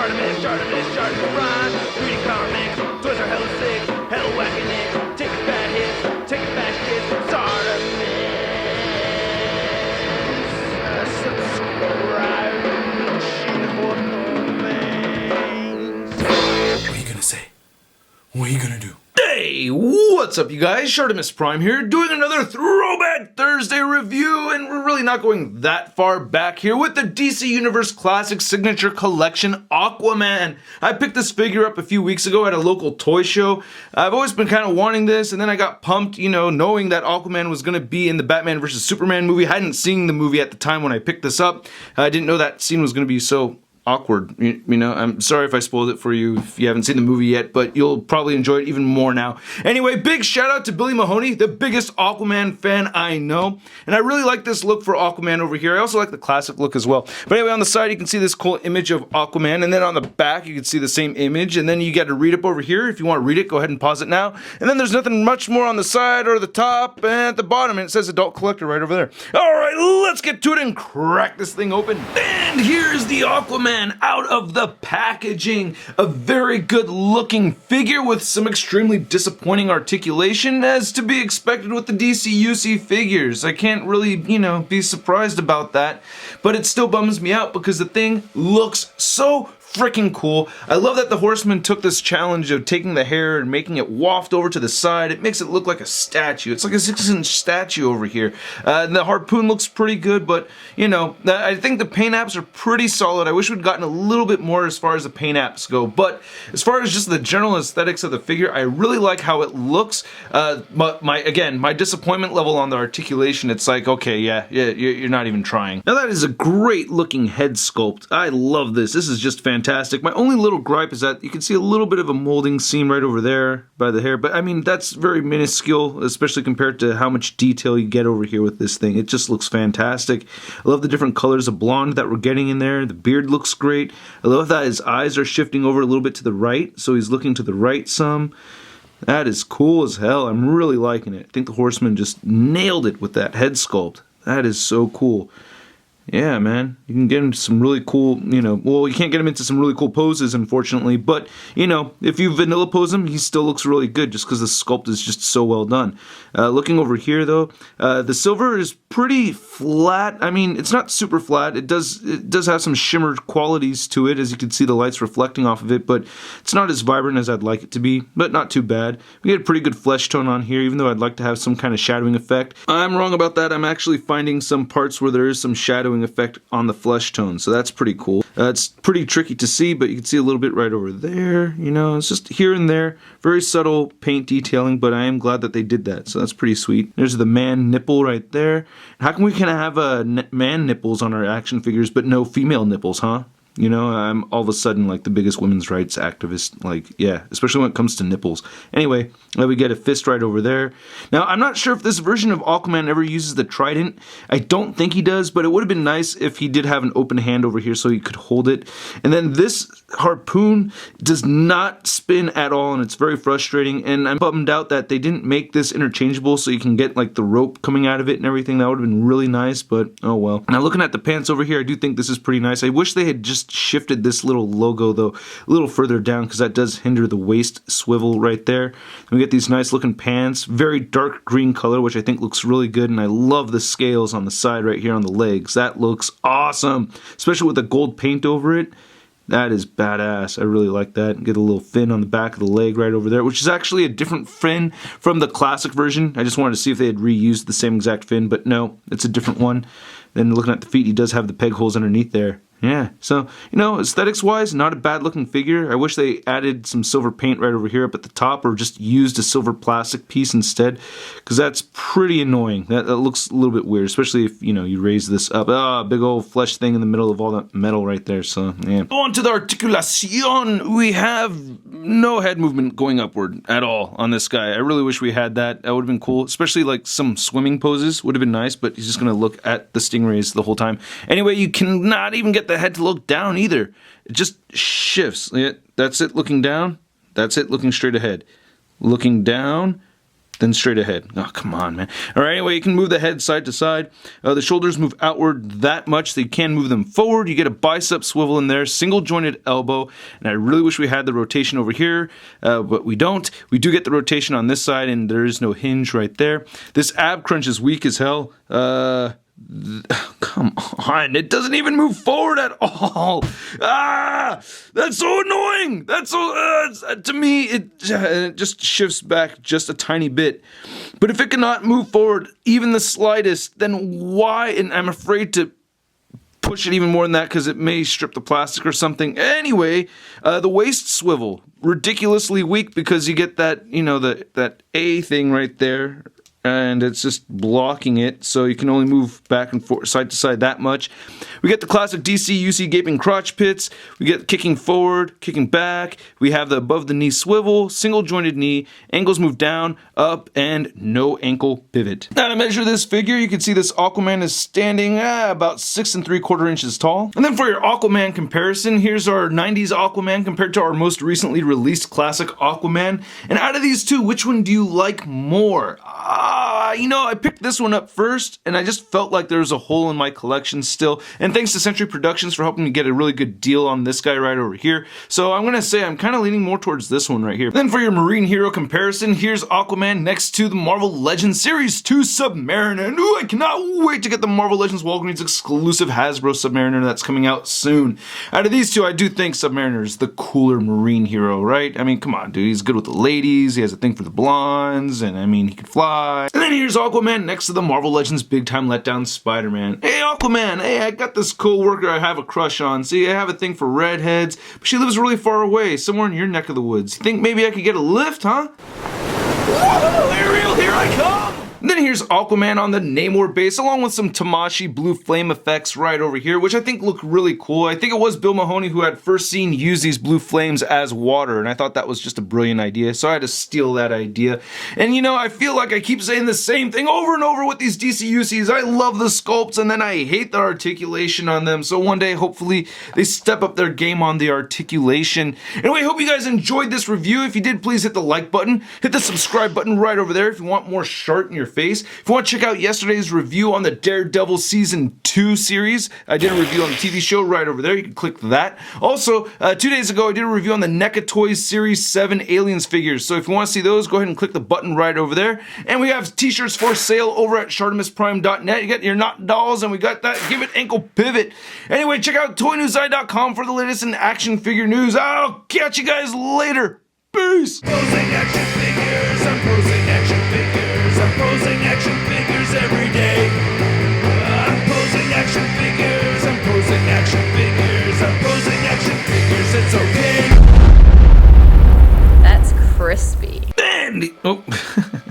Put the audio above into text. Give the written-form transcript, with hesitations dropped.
ShartimusPrime. Reading comics, toys are hella sick, hella whacking it. Taking bad hits, taking bad shit. Subscribe for more things. What are you gonna say? What are you gonna do? Hey, what's up you guys? ShartimusPrime here, doing another Throwback Thursday review, and we're really not going that far back here with the DC Universe Classic Signature Collection Aquaman. I picked this figure up a few weeks ago at a local toy show. I've always been kind of wanting this, and then I got pumped, you know, knowing that Aquaman was going to be in the Batman vs. Superman movie. I hadn't seen the movie at the time when I picked this up. I didn't know that scene was going to be so awkward, you know. I'm sorry if I spoiled it for you if you haven't seen the movie yet, but you'll probably enjoy it even more now. Anyway, big shout out to Billy Mahoney, the biggest Aquaman fan I know, and I really like this look for Aquaman over here. I also like the classic look as well. But anyway, on the side you can see this cool image of Aquaman, and then on the back you can see the same image, and then you get to read up over here. If you want to read it, go ahead and pause it now. And then there's nothing much more on the side or the top, and at the bottom it says Adult Collector right over there. Alright, let's get to it and crack this thing open. And here's the Aquaman out of the packaging. A very good looking figure with some extremely disappointing articulation, as to be expected with the DCUC figures. I can't really, you know, be surprised about that, but it still bums me out because the thing looks so freaking cool. I love that the Horseman took this challenge of taking the hair and making it waft over to the side. It makes it look like a statue. It's like a 6-inch statue over here. The harpoon looks pretty good, but you know, I think the paint apps are pretty solid. I wish we'd gotten a little bit more as far as the paint apps go, but as far as just the general aesthetics of the figure, I really like how it looks. But my disappointment level on the articulation, it's like, okay, yeah, you're not even trying. Now that is a great looking head sculpt. I love this. This is just fantastic. My only little gripe is that you can see a little bit of a molding seam right over there by the hair, but I mean, that's very minuscule, especially compared to how much detail you get over here with this thing. It just looks fantastic. I love the different colors of blonde that we're getting in there. The beard looks great. I love that his eyes are shifting over a little bit to the right, so he's looking to the right some. That is cool as hell. I'm really liking it. I think the Horseman just nailed it with that head sculpt. That is so cool. Yeah, man, you can get him some really cool, you know, well, you can't get him into some really cool poses, unfortunately, but, you know, if you vanilla pose him, he still looks really good just because the sculpt is just so well done. Looking over here, though, the silver is pretty flat. I mean, it's not super flat. It does have some shimmer qualities to it, as you can see the lights reflecting off of it, but it's not as vibrant as I'd like it to be, but not too bad. We get a pretty good flesh tone on here, even though I'd like to have some kind of shadowing effect. I'm wrong about that. I'm actually finding some parts where there is some shadowing effect on the flesh tone, so that's pretty cool. It's pretty tricky to see, but you can see a little bit right over there, you know, it's just here and there. Very subtle paint detailing, but I am glad that they did that, so that's pretty sweet. There's the man nipple right there. How come we can have man nipples on our action figures, but no female nipples, huh? You know, I'm all of a sudden like the biggest women's rights activist, like, yeah, especially when it comes to nipples. Anyway, we get a fist right over there. Now, I'm not sure if this version of Aquaman ever uses the trident. I don't think he does, but it would have been nice if he did have an open hand over here so he could hold it. And then this harpoon does not spin at all, and it's very frustrating, and I'm bummed out that they didn't make this interchangeable so you can get like the rope coming out of it and everything. That would have been really nice, but oh well. Now, looking at the pants over here, I do think this is pretty nice. I wish they had just shifted this little logo though a little further down, because that does hinder the waist swivel right there. And we get these nice looking pants, very dark green color, which I think looks really good, and I love the scales on the side right here on the legs. That looks awesome, especially with the gold paint over it. That is badass. I really like that. Get a little fin on the back of the leg right over there, which is actually a different fin from the classic version. I just wanted to see if they had reused the same exact fin, but no, it's a different one. Then looking at the feet, he does have the peg holes underneath there. Yeah, so, you know, aesthetics-wise, not a bad-looking figure. I wish they added some silver paint right over here up at the top, or just used a silver plastic piece instead, because that's pretty annoying. That looks a little bit weird, especially if, you know, you raise this up. Ah, big old flesh thing in the middle of all that metal right there, so, yeah. On to the articulation. We have no head movement going upward at all on this guy. I really wish we had that. That would have been cool, especially, like, some swimming poses would have been nice, but he's just going to look at the stingrays the whole time. Anyway, you cannot even get the head to look down either. It just shifts. That's it looking down. That's it looking straight ahead. Looking down. then straight ahead. Oh, come on, man. All right, anyway, you can move the head side to side. The shoulders move outward that much that you can move them forward. You get a bicep swivel in there, single jointed elbow, and I really wish we had the rotation over here, but we don't. We do get the rotation on this side, and there is no hinge right there. This ab crunch is weak as hell. Come on, it doesn't even move forward at all. That's so annoying. That's so to me it just shifts back just a tiny bit. But if it cannot move forward even the slightest, then why? And I'm afraid to push it even more than that because it may strip the plastic or something. Anyway, the waist swivel, ridiculously weak because you get that, that A thing right there. And it's just blocking it, so you can only move back and forth, side to side that much. We get the classic DC UC gaping crotch pits. We get kicking forward, kicking back. We have the above the knee swivel, single jointed knee, ankles move down, up, and no ankle pivot. Now to measure this figure, you can see this Aquaman is standing about 6 3/4 inches tall. And then for your Aquaman comparison, here's our 90s Aquaman compared to our most recently released classic Aquaman. And out of these two, which one do you like more? I picked this one up first, and I just felt like there was a hole in my collection still. And thanks to Century Productions for helping me get a really good deal on this guy right over here. So I'm gonna say I'm kind of leaning more towards this one right here. Then for your Marine Hero comparison, here's Aquaman next to the Marvel Legends Series 2 Submariner. And ooh, I cannot wait to get the Marvel Legends Walgreens exclusive Hasbro Submariner that's coming out soon. Out of these two, I do think Submariner is the cooler Marine Hero, right? I mean, come on, dude. He's good with the ladies. He has a thing for the blondes, and I mean, he can fly. And then here's Aquaman next to the Marvel Legends Big Time Letdown Spider-Man. Hey, Aquaman, hey, I got this cool worker I have a crush on. See, I have a thing for redheads, but she lives really far away, somewhere in your neck of the woods. You think maybe I could get a lift, huh? Whoa, Ariel, here I come! And then here's Aquaman on the Namor base, along with some Tamashi blue flame effects right over here, which I think look really cool. I think it was Bill Mahoney who had first seen use these blue flames as water, and I thought that was just a brilliant idea, so I had to steal that idea. And I feel like I keep saying the same thing over and over with these DC UCs. I love the sculpts, and then I hate the articulation on them, so one day, hopefully, they step up their game on the articulation. Anyway, I hope you guys enjoyed this review. If you did, please hit the like button, hit the subscribe button right over there if you want more Shart in your face. If you want to check out yesterday's review on the Daredevil Season 2 series, I did a review on the TV show right over there. You can click that. Also, 2 days ago, I did a review on the NECA Toys Series 7 Aliens figures. So if you want to see those, go ahead and click the button right over there. And we have t-shirts for sale over at ShartimusPrime.net. You got your Not Dolls, and we got that Give It Ankle Pivot. Anyway, check out ToyNewsI.com for the latest in action figure news. I'll catch you guys later. Peace! Posing action figures, I'm posing action figures. I'm posing action figures every day. I'm posing action figures. I'm posing action figures. I'm posing action figures. It's okay. That's crispy. And